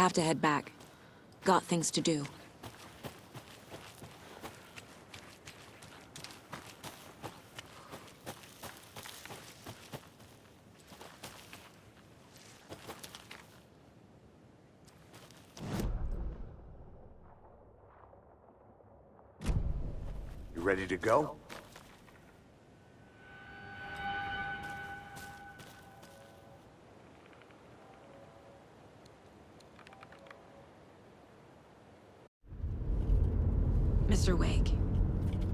have to head back. Got things to do. You ready to go? Mr. Wake,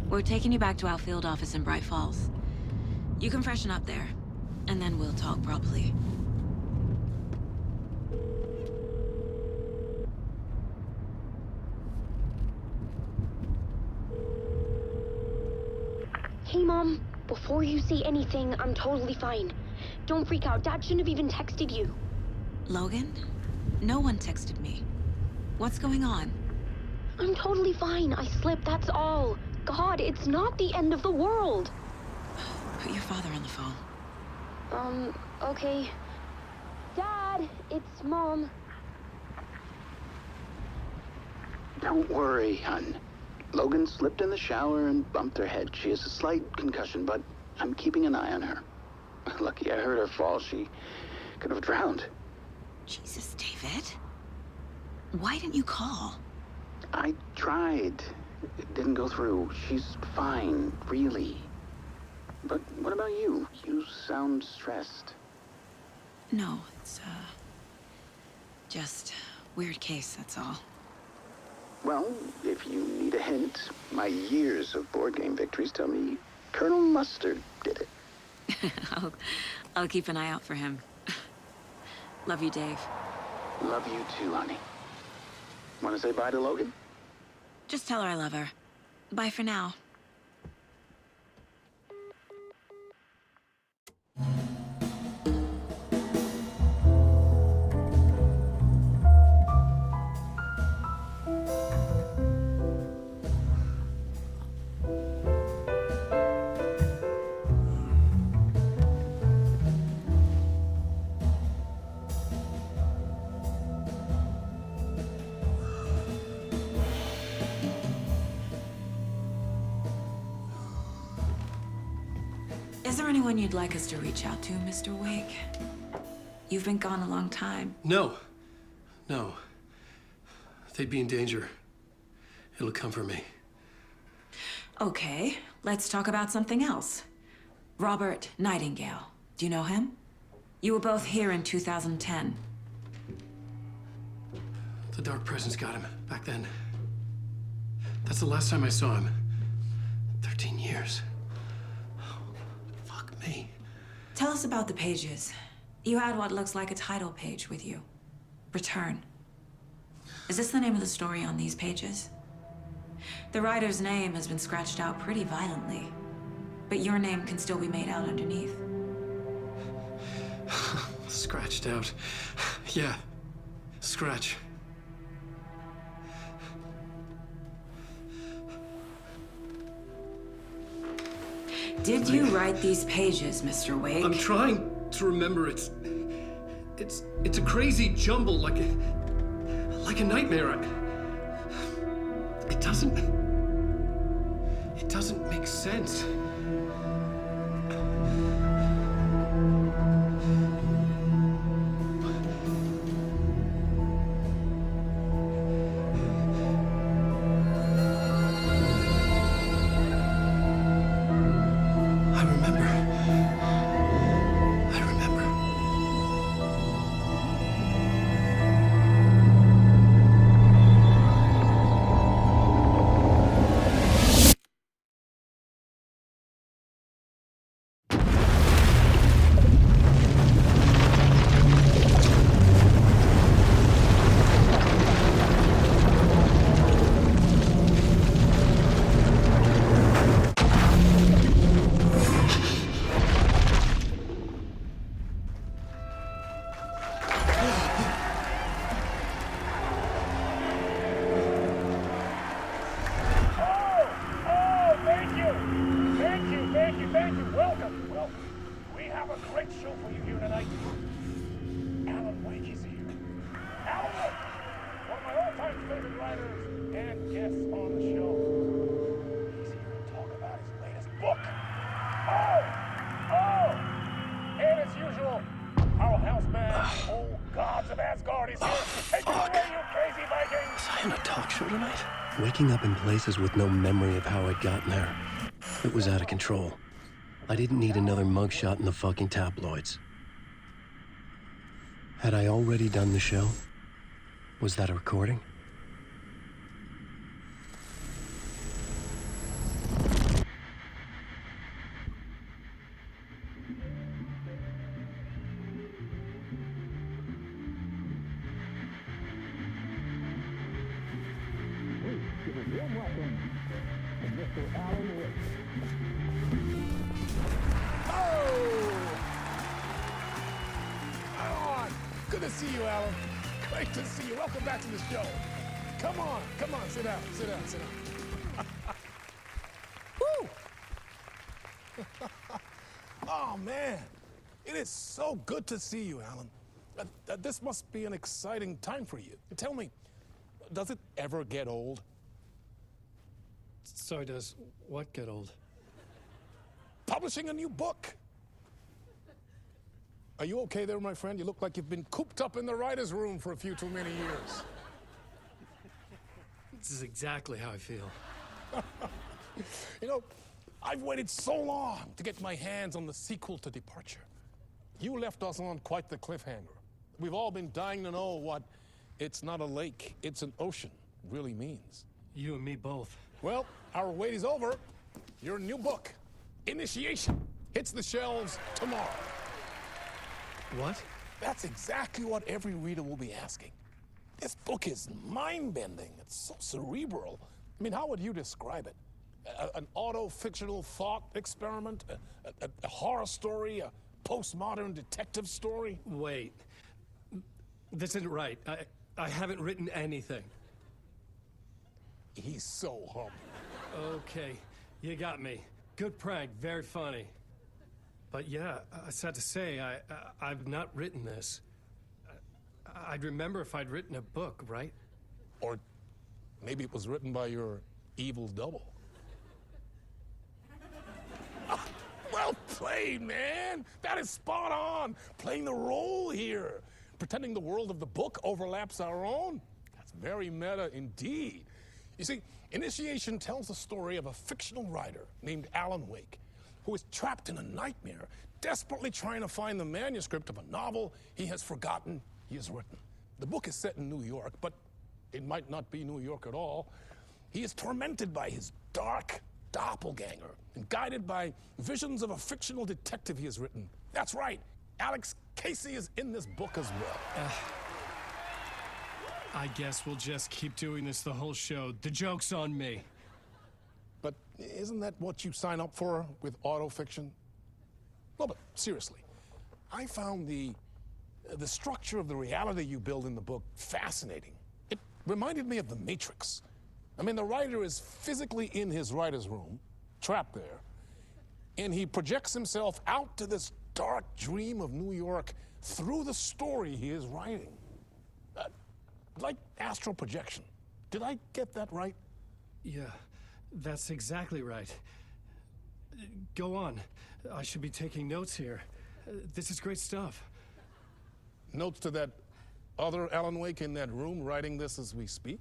we're taking you back to our field office in Bright Falls. You can freshen up there, and then we'll talk properly. Hey, Mom. Before you say anything, I'm totally fine. Don't freak out. Dad shouldn't have even texted you. Logan? No one texted me. What's going on? I'm totally fine. I slipped, that's all. God, it's not the end of the world. Put your father on the phone. Okay. Dad, it's Mom. Don't worry, hon. Logan slipped in the shower and bumped her head. She has a slight concussion, but I'm keeping an eye on her. Lucky I heard her fall. She could have drowned. Jesus, David. Why didn't you call? I tried. It didn't go through. She's fine, really. But what about you? You sound stressed. No, it's, just weird case, that's all. Well, if you need a hint, my years of board game victories tell me Colonel Mustard did it. I'll keep an eye out for him. Love you, Dave. Love you too, honey. Want to say bye to Logan? Just tell her I love her. Bye for now. Is there anyone you'd like us to reach out to, Mr. Wake? You've been gone a long time. No. They'd be in danger. It'll come for me. Okay, let's talk about something else. Robert Nightingale. Do you know him? You were both here in 2010. The Dark Presence got him back then. That's the last time I saw him. 13 years. Fuck me. Tell us about the pages. You had what looks like a title page with you. Return. Is this the name of the story on these pages? The writer's name has been scratched out pretty violently, but your name can still be made out underneath. Scratched out. Yeah. Scratch. Did you write these pages, Mr. Wake? I'm trying to remember. It's a crazy jumble, like a nightmare. It doesn't make sense. book. Oh! And as usual, our houseman, old gods of Asgard, is here. Take it away, you crazy Viking! Was I in a talk show tonight? Waking up in places with no memory of how I'd gotten there. It was out of control. I didn't need another mugshot in the fucking tabloids. Had I already done the show? Was that a recording? Good to see you, Alan. Great to see you. Welcome back to the show. Come on, sit down. Woo! Oh, man. It is so good to see you, Alan. This must be an exciting time for you. Tell me, does it ever get old? Sorry, does what get old? Publishing a new book. Are you okay there, my friend? You look like you've been cooped up in the writer's room for a few too many years. This is exactly how I feel. You know, I've waited so long to get my hands on the sequel to Departure. You left us on quite the cliffhanger. We've all been dying to know what "it's not a lake, it's an ocean" really means. You and me both. Well, our wait is over. Your new book, Initiation, hits the shelves tomorrow. What? That's exactly what every reader will be asking. This book is mind-bending. It's so cerebral. I mean, how would you describe it? An auto-fictional thought experiment? A horror story? A postmodern detective story? Wait. This isn't right. I haven't written anything. He's so humble. Okay, you got me. Good prank, very funny. But yeah, sad to say, I've not written this. I'd remember if I'd written a book, right? Or maybe it was written by your evil double. Well played, man! That is spot on! Playing the role here. Pretending the world of the book overlaps our own. That's very meta indeed. You see, Initiation tells the story of a fictional writer named Alan Wake, who is trapped in a nightmare, desperately trying to find the manuscript of a novel he has forgotten he has written. The book is set in New York, but it might not be New York at all. He is tormented by his dark doppelganger and guided by visions of a fictional detective he has written. That's right, Alex Casey is in this book as well. I guess we'll just keep doing this the whole show. The joke's on me. But isn't that what you sign up for with autofiction? No, but seriously, I found the structure of the reality you build in the book fascinating. It reminded me of The Matrix. I mean, the writer is physically in his writer's room, trapped there, and he projects himself out to this dark dream of New York through the story he is writing. Like astral projection. Did I get that right? Yeah, that's exactly right. Go on. I should be taking notes here. This is great stuff. Notes to that other Alan Wake in that room writing this as we speak?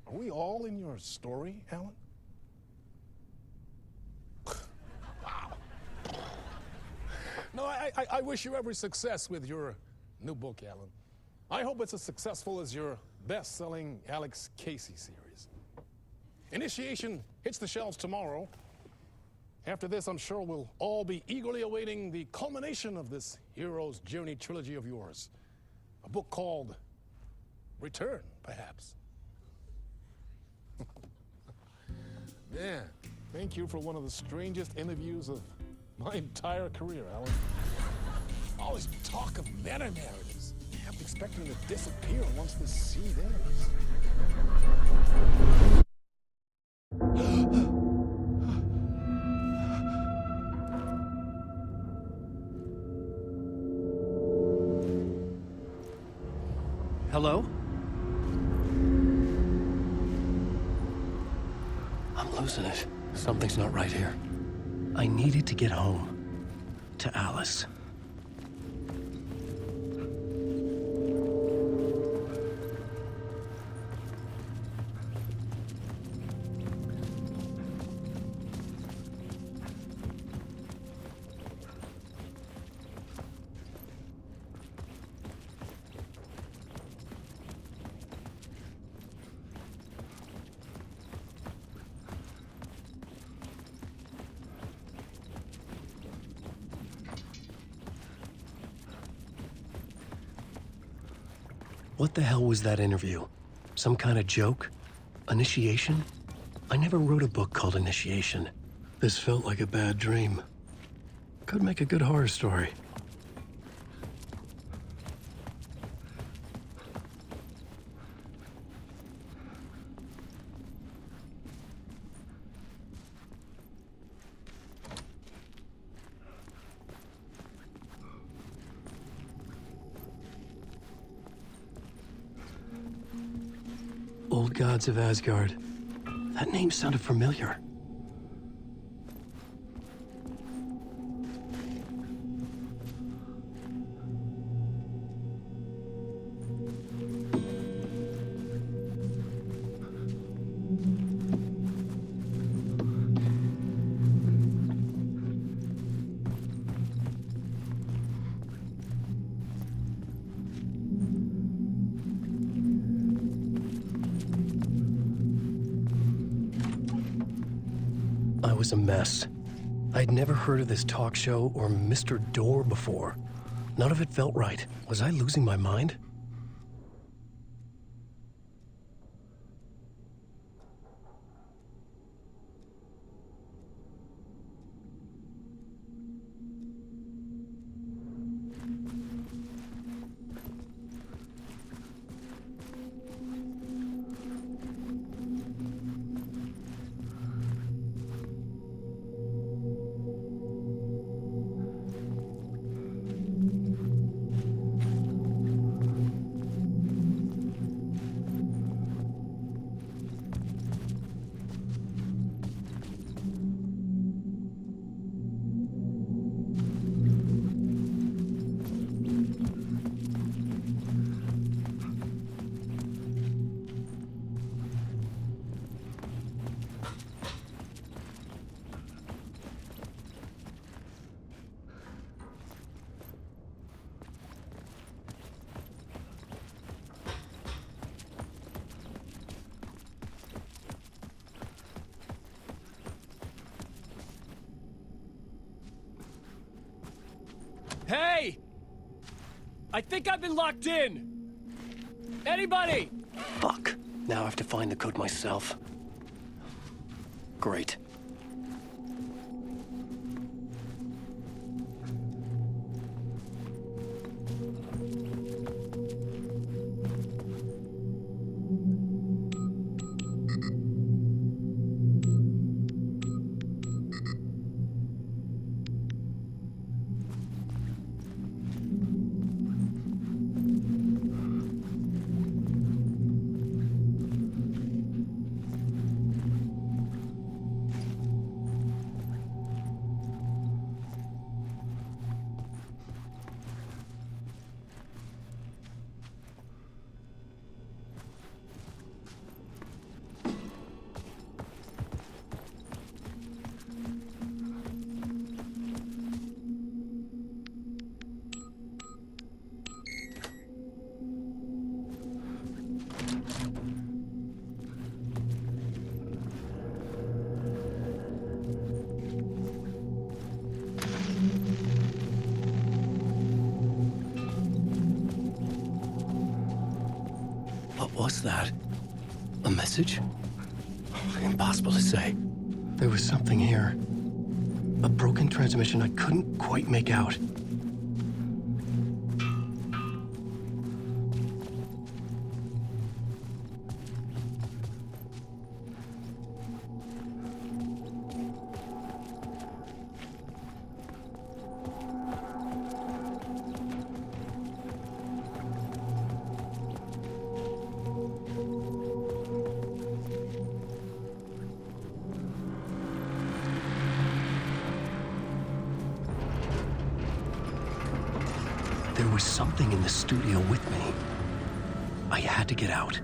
Are we all in your story, Alan? Wow. No, I wish you every success with your new book, Alan. I hope it's as successful as your best-selling Alex Casey series. Initiation hits the shelves tomorrow. After this, I'm sure we'll all be eagerly awaiting the culmination of this hero's journey trilogy of yours. A book called Return, perhaps. Man, thank you for one of the strangest interviews of my entire career, Alan. All this talk of meta-narratives. I'm expecting to disappear once this scene ends. Hello? I'm losing it. Something's not right here. I needed to get home. To Alice. What the hell was that interview? Some kind of joke? Initiation? I never wrote a book called Initiation. This felt like a bad dream. Could make a good horror story. Old Gods of Asgard. That name sounded familiar. I was a mess. I'd never heard of this talk show or Mr. Door before. None of it felt right. Was I losing my mind? Hey! I think I've been locked in! Anybody? Fuck. Now I have to find the code myself. Great. What was that? A message? Impossible to say. There was something here. A broken transmission I couldn't quite make out. was something in the studio with me. I had to get out.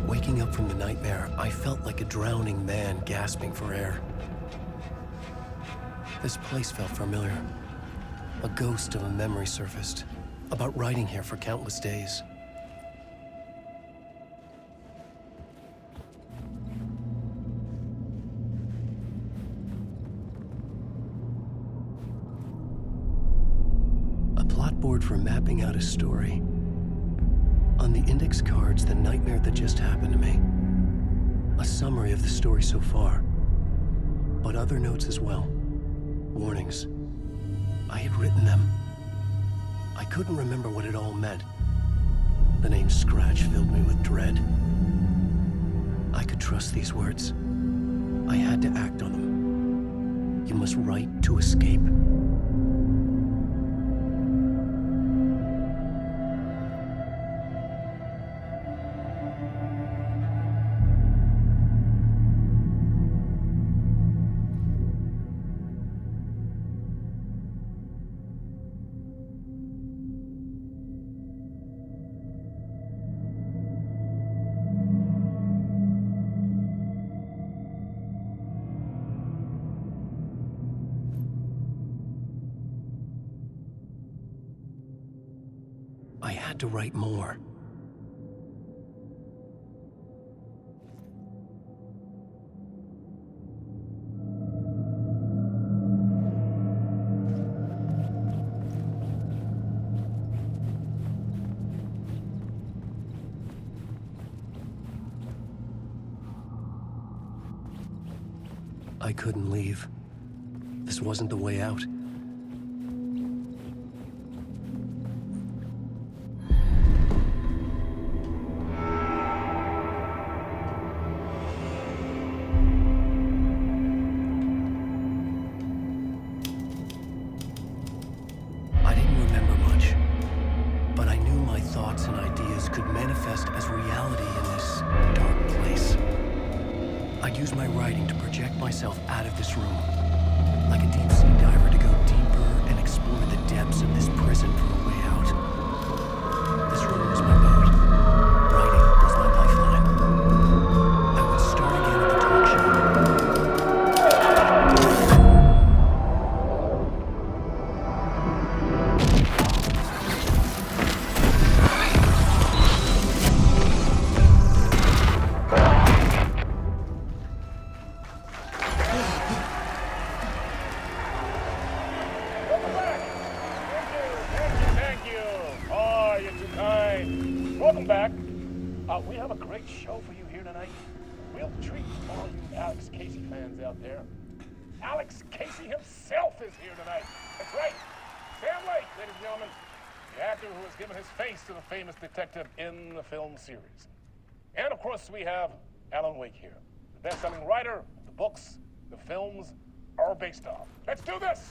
Waking up from the nightmare, I felt like a drowning man gasping for air. This place felt familiar. A ghost of a memory surfaced, about riding here for countless days. A plot board for mapping out a story. On the index cards, the nightmare that just happened to me. A summary of the story so far, but other notes as well. Warnings. I had written them. I couldn't remember what it all meant. The name Scratch filled me with dread. I could trust these words. I had to act on them. You must write to escape. I had to write more. I couldn't leave. This wasn't the way out. I didn't remember much, but I knew my thoughts and ideas could manifest as reality in this dark place. I'd use my writing to project myself out of this room, like a deep-sea diver to go deeper and explore the depths of this prison for a way out. This room was my boat. Writing was my lifeline. I would start again at the talk show. Thank you. Oh, you're too kind. Welcome back. We have a great show for you here tonight. We'll treat all you Alex Casey fans out there. Alex Casey himself is here tonight. That's right. Sam Lake, ladies and gentlemen. The actor who has given his face to the famous detective in the film series. And of course, we have Alan Wake here, the best-selling writer of the books the films are based on. Let's do this!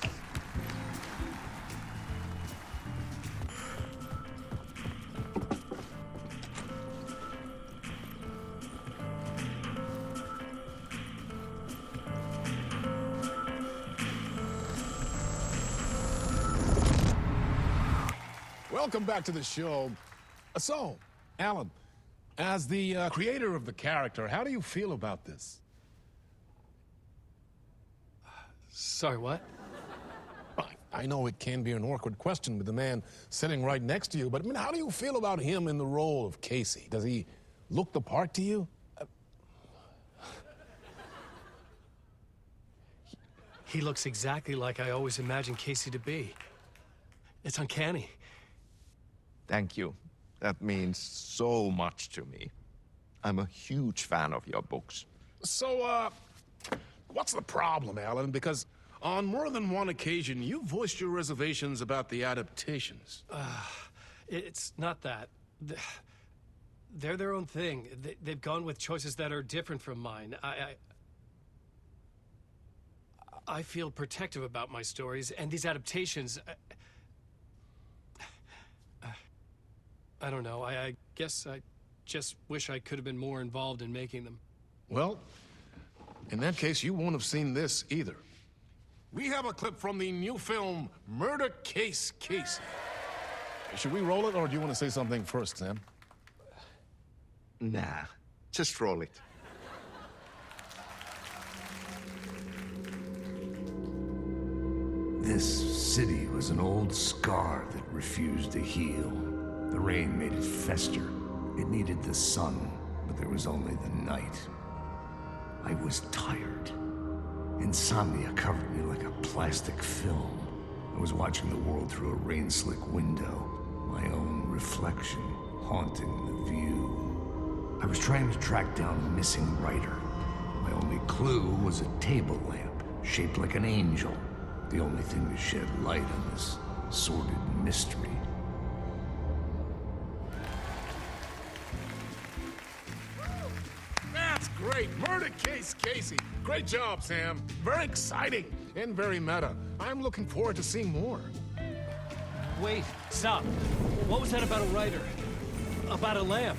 Welcome back to the show. So, Alan, as the creator of the character, how do you feel about this? Sorry, what? I know it can be an awkward question with the man sitting right next to you, but I mean, how do you feel about him in the role of Casey? Does he look the part to you? He looks exactly like I always imagined Casey to be. It's uncanny. Thank you. That means so much to me. I'm a huge fan of your books. So, what's the problem, Alan? Because on more than one occasion, you voiced your reservations about the adaptations. It's not that. They're their own thing. They've gone with choices that are different from mine. I feel protective about my stories, and these adaptations... I don't know. I guess I just wish I could have been more involved in making them. Well, in that case, you won't have seen this either. We have a clip from the new film, Murder Case Casey. Should we roll it, or do you want to say something first, Sam? Nah, just roll it. This city was an old scar that refused to heal. The rain made it fester. It needed the sun, but there was only the night. I was tired. Insomnia covered me like a plastic film. I was watching the world through a rain-slick window, my own reflection haunting the view. I was trying to track down a missing writer. My only clue was a table lamp, shaped like an angel. The only thing to shed light on this sordid mystery. That's great! Murder Case Casey! Great job, Sam. Very exciting and very meta. I'm looking forward to seeing more. Wait, stop. What was that about a writer? About a lamp?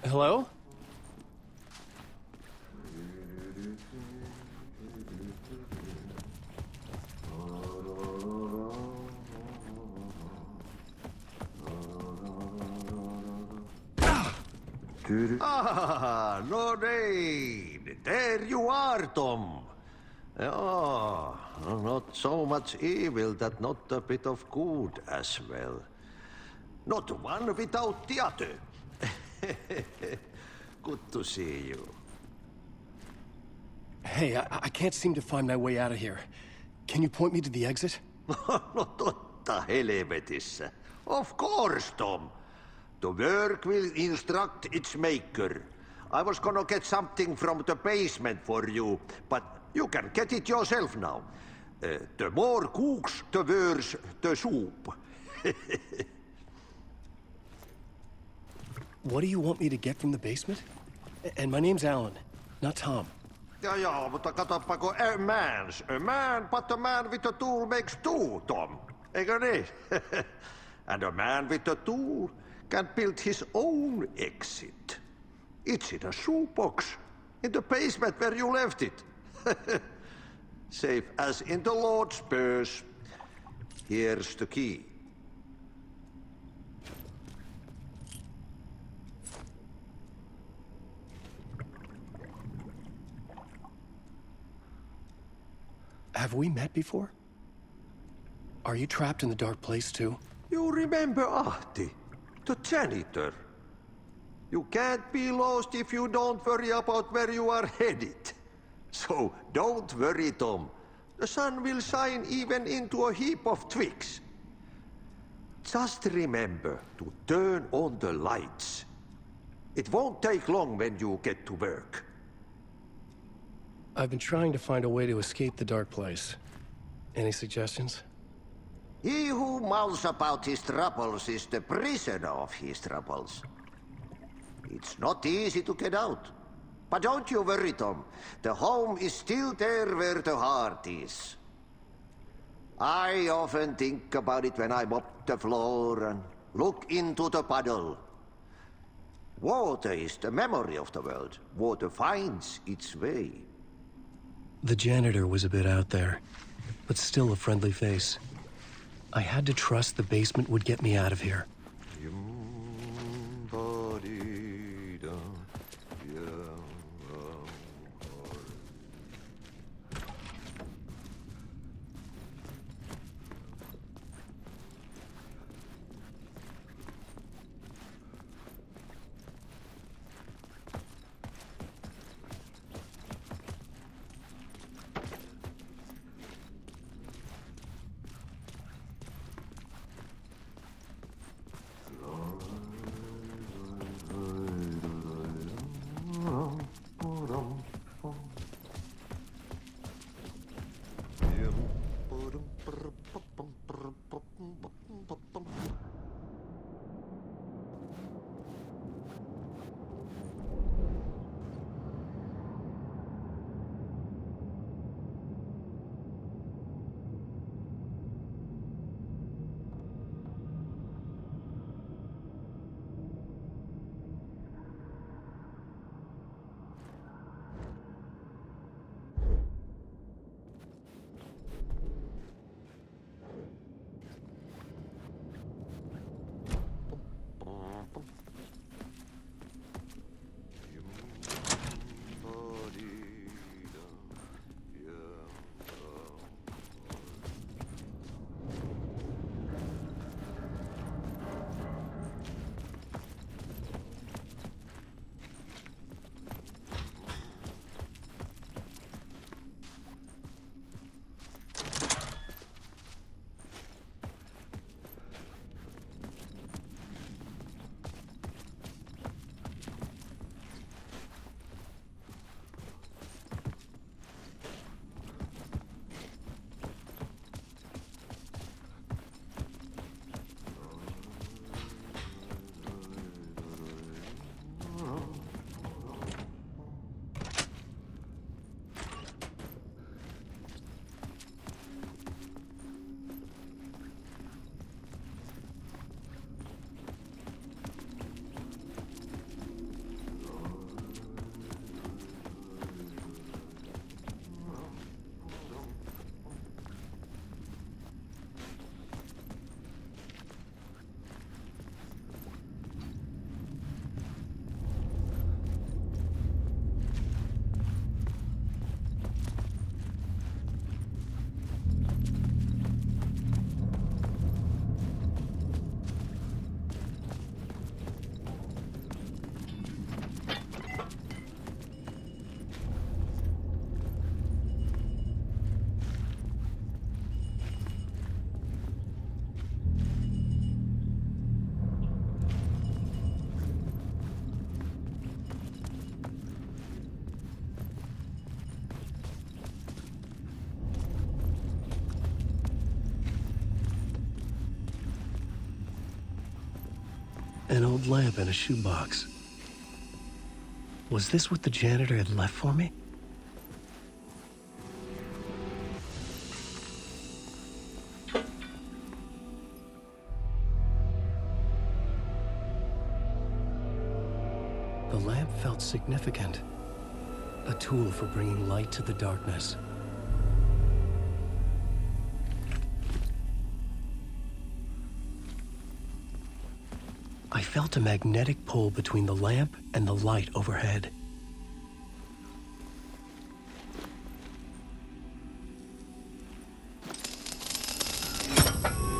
Hello? Ah, no rain. There you are, Tom. Oh, not so much evil that not a bit of good as well. Not one without the other. Good to see you. Hey, I can't seem to find my way out of here. Can you point me to the exit? No totta helvetissä. Of course, Tom. The work will instruct its maker. I was gonna get something from the basement for you, but you can get it yourself now. The more cooks, the worse the soup. What do you want me to get from the basement? And my name's Alan, not Tom. Ja, mutta katoppa, kun a man, but a man with a tool makes two, Tom. Eikö niin? And a man with a tool can build his own exit. It's in a shoebox, in the basement where you left it. Safe as in the Lord's purse. Here's the key. Have we met before? Are you trapped in the dark place too? You remember Ahti, the janitor. You can't be lost if you don't worry about where you are headed. So don't worry, Tom. The sun will shine even into a heap of twigs. Just remember to turn on the lights. It won't take long when you get to work. I've been trying to find a way to escape the dark place. Any suggestions? He who mouths about his troubles is the prisoner of his troubles. It's not easy to get out. But don't you worry, Tom. The home is still there where the heart is. I often think about it when I mop the floor and look into the puddle. Water is the memory of the world. Water finds its way. The janitor was a bit out there, but still a friendly face. I had to trust the basement would get me out of here. An old lamp in a shoebox. Was this what the janitor had left for me? The lamp felt significant. A tool for bringing light to the darkness. I felt a magnetic pull between the lamp and the light overhead.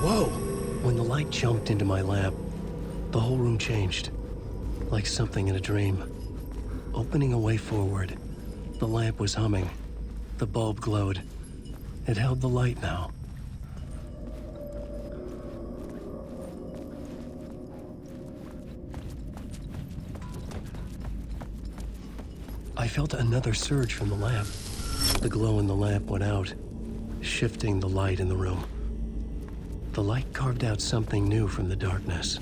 Whoa! When the light jumped into my lamp, the whole room changed, like something in a dream. Opening a way forward, the lamp was humming. The bulb glowed. It held the light now. I felt another surge from the lamp. The glow in the lamp went out, shifting the light in the room. The light carved out something new from the darkness.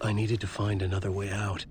I needed to find another way out.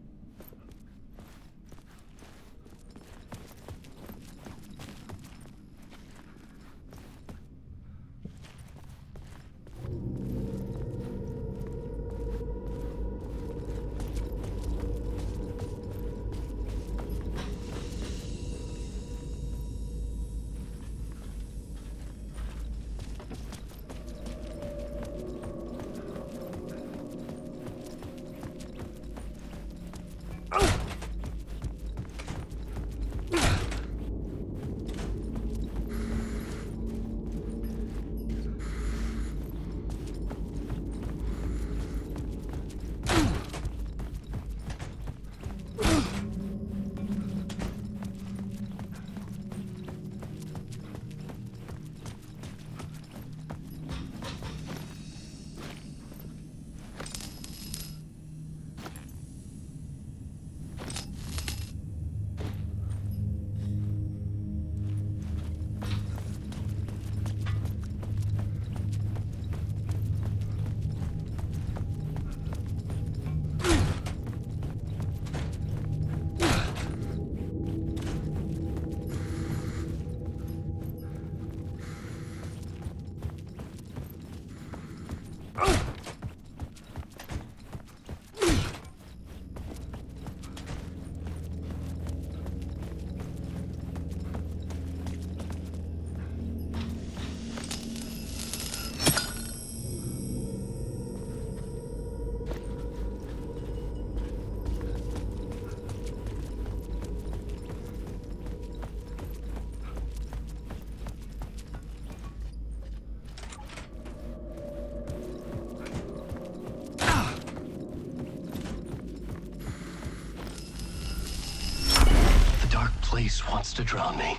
place wants to drown me.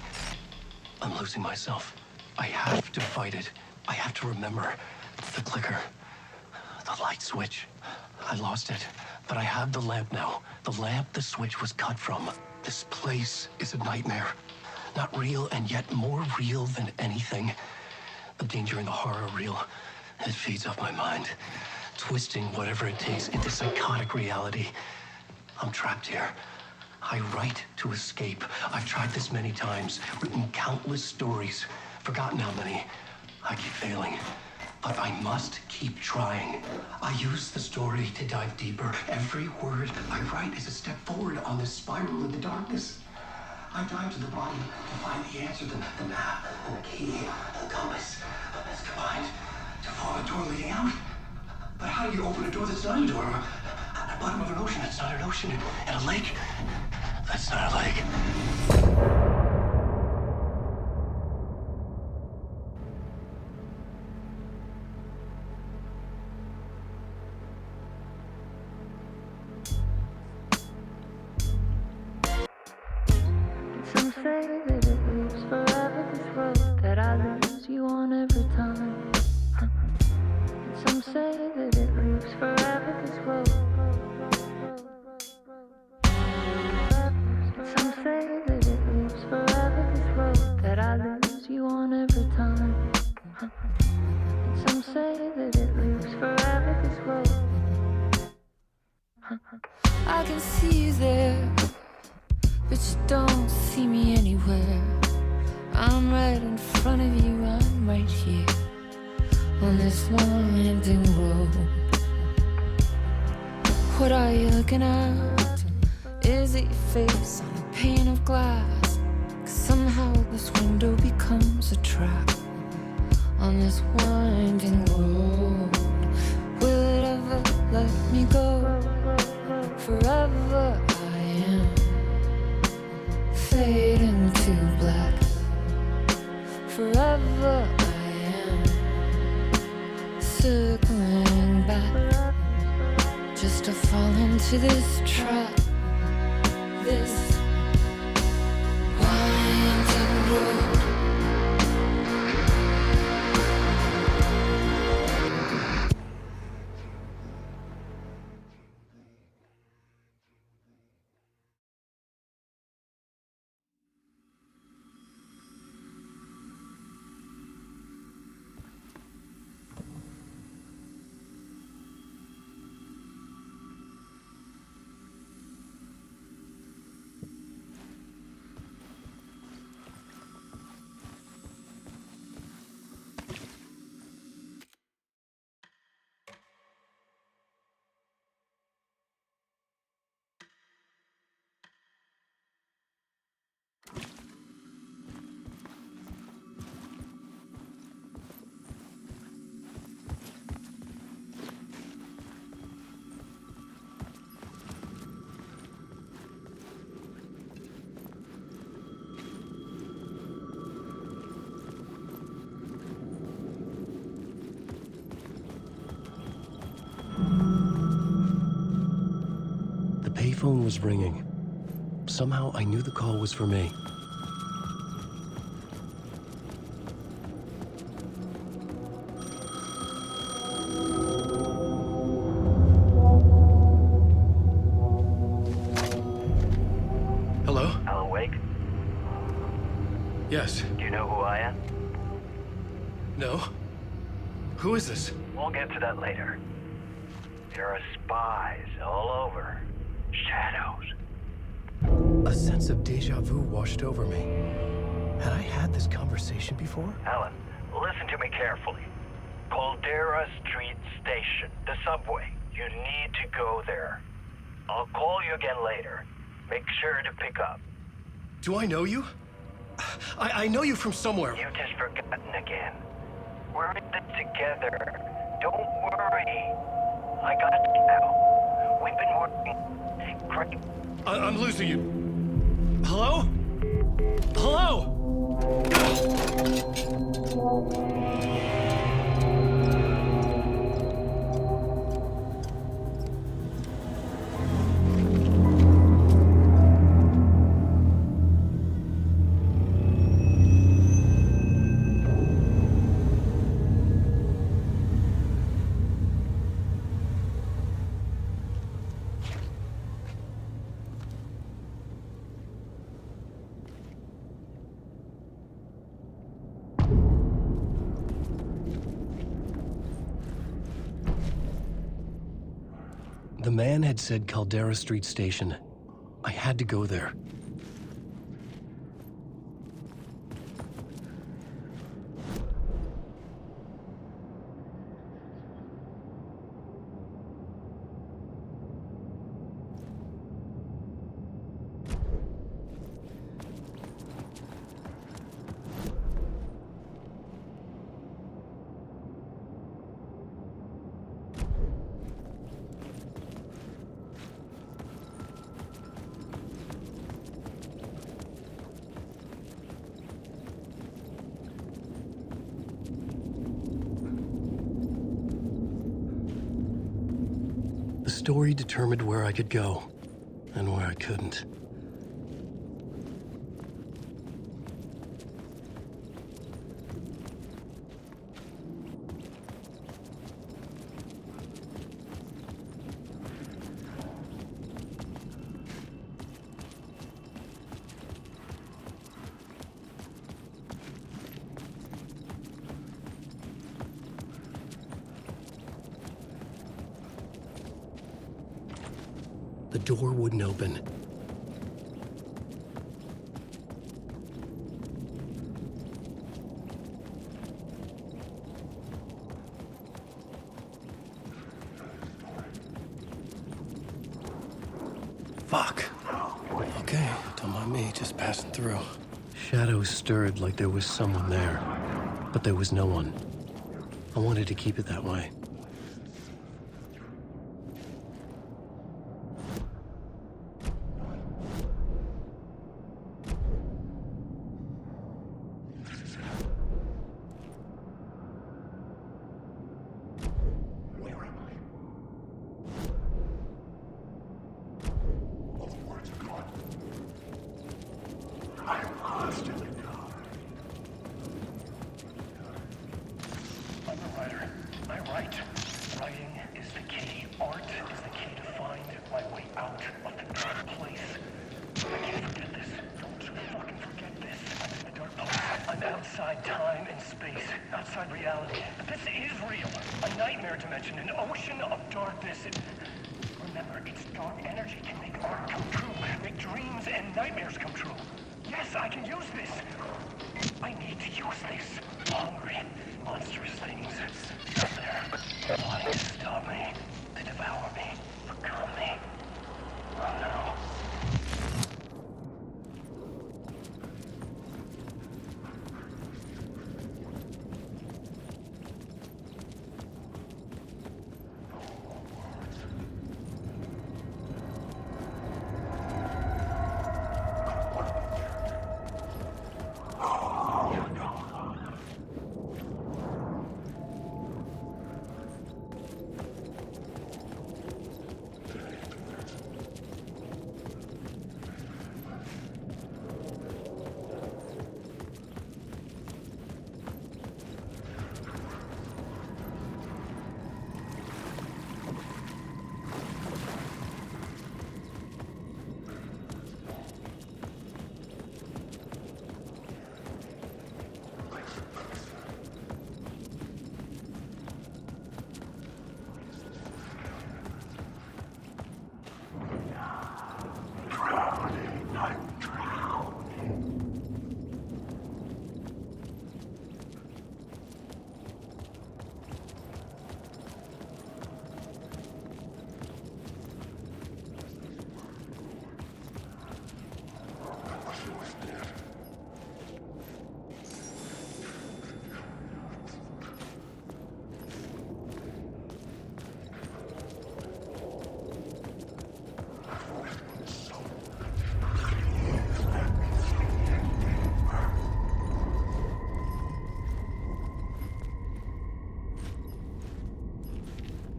I'm losing myself. I have to fight it. I have to remember the clicker, the light switch. I lost it, but I have the lamp now. The lamp the switch was cut from. This place is a nightmare. Not real, and yet more real than anything. The danger and the horror real. It feeds off my mind, twisting whatever it takes into psychotic reality. I'm trapped here. I write to escape. I've tried this many times, written countless stories, forgotten how many. I keep failing, but I must keep trying. I use the story to dive deeper. Every word I write is a step forward on this spiral in the darkness. I dive to the bottom to find the answer, the map, and the key, and the compass. It's combined to form a door leading out. But how do you open a door that's not a door? At the bottom of an ocean that's not an ocean, and a lake that's not a lake. Some say that it lives forever, this road that I lose you on every time. Some say that it lives forever, this road. Some say that it lives forever, this road that I lose you on every time. Some say that it lives forever, this road. I can see you there, but you don't see me anywhere. I'm right in front of you, I'm right here on this winding road. What are you looking at? Is it your face on a pane of glass? 'Cause somehow this window becomes a trap on this winding road. Will it ever let me go? Forever I am fading to black. Forever I am circling back, just to fall into this trap, this winding road. The payphone was ringing. Somehow I knew the call was for me. Hello? Alan Wake? Yes. Do you know who I am? No? Who is this? We'll get to that later. There are spies all over. Shadows. A sense of deja vu washed over me. Had I had this conversation before? Alan, listen to me carefully. Caldera Street Station, the subway. You need to go there. I'll call you again later. Make sure to pick up. Do I know you? I know you from somewhere. You've just forgotten again. We're in this together. Don't worry. I got you now. We've been working great. I'm losing you. Hello? Hello? The man had said Caldera Street Station. I had to go there. The story determined where I could go, and where I couldn't. The door wouldn't open. Fuck. Okay, don't mind me, just passing through. Shadows stirred like there was someone there, but there was no one. I wanted to keep it that way. Outside time and space, outside reality. But this is real. A nightmare dimension, an ocean of darkness. Remember, its dark energy can make art come true, make dreams and nightmares come true. Yes, I can use this. I need to use this. Hungry, monstrous things out there, plotting to stop me, to devour me, become me. Oh no.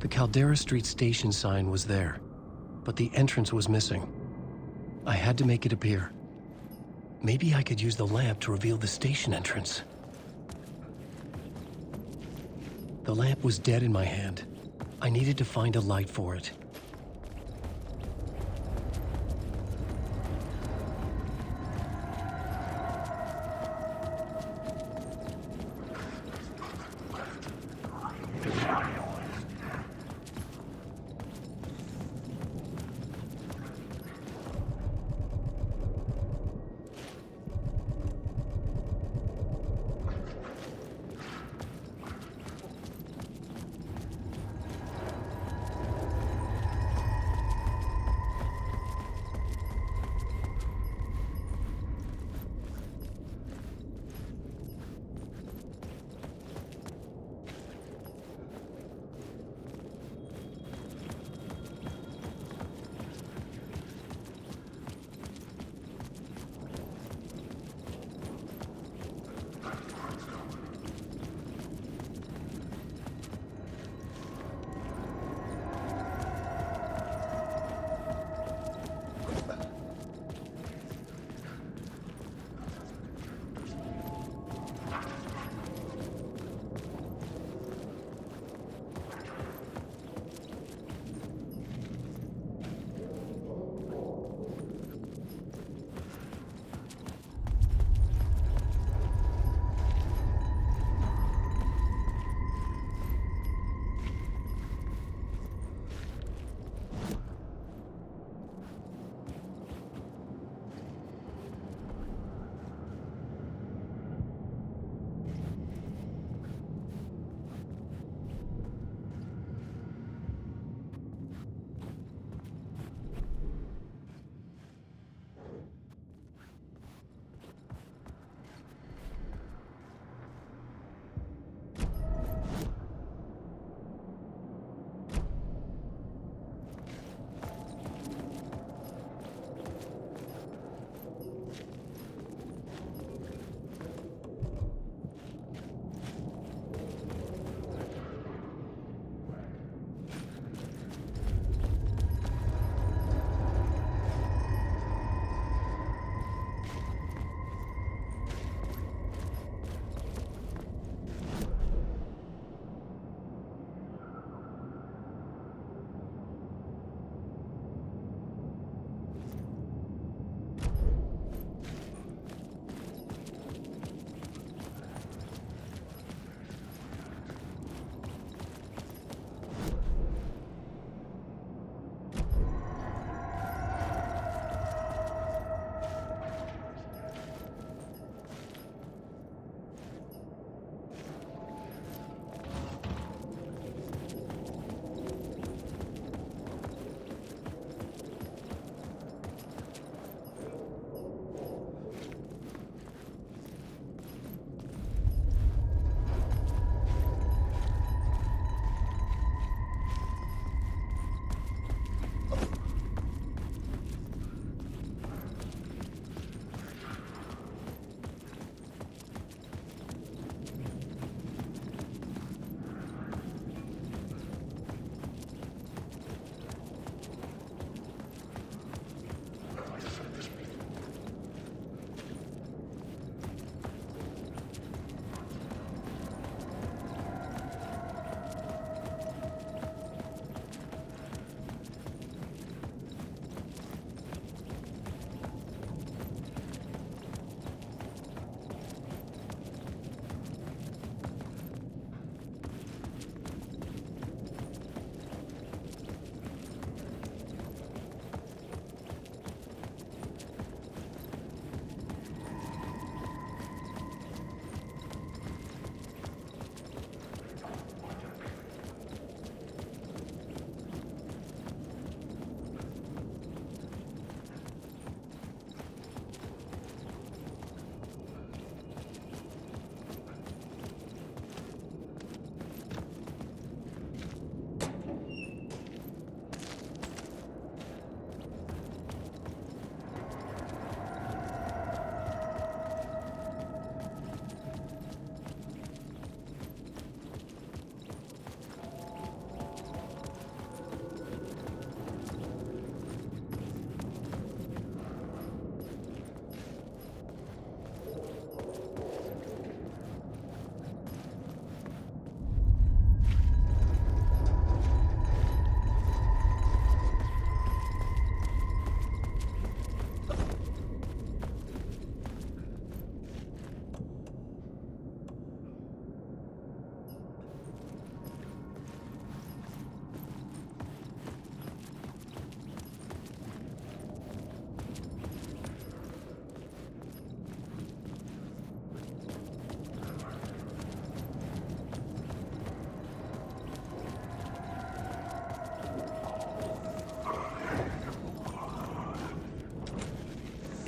The Caldera Street Station sign was there, but the entrance was missing. I had to make it appear. Maybe I could use the lamp to reveal the station entrance. The lamp was dead in my hand. I needed to find a light for it.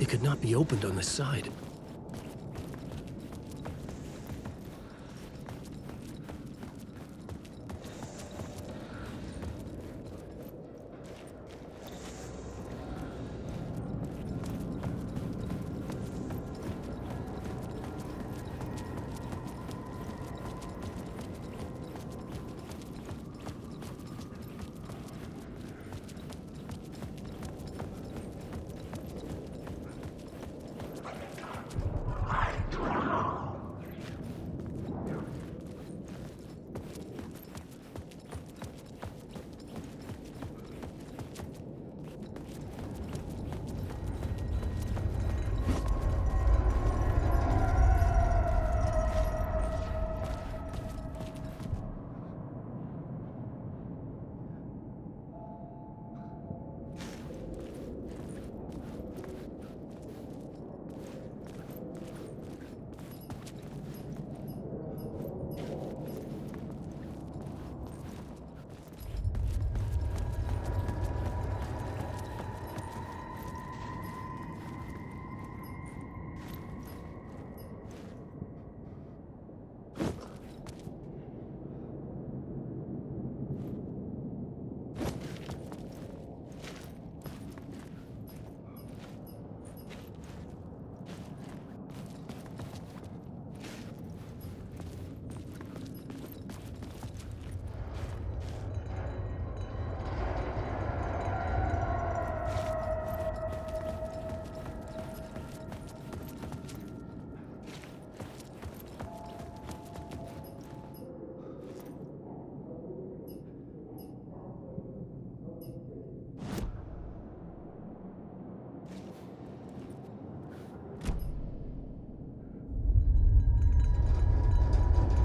It could not be opened on the side.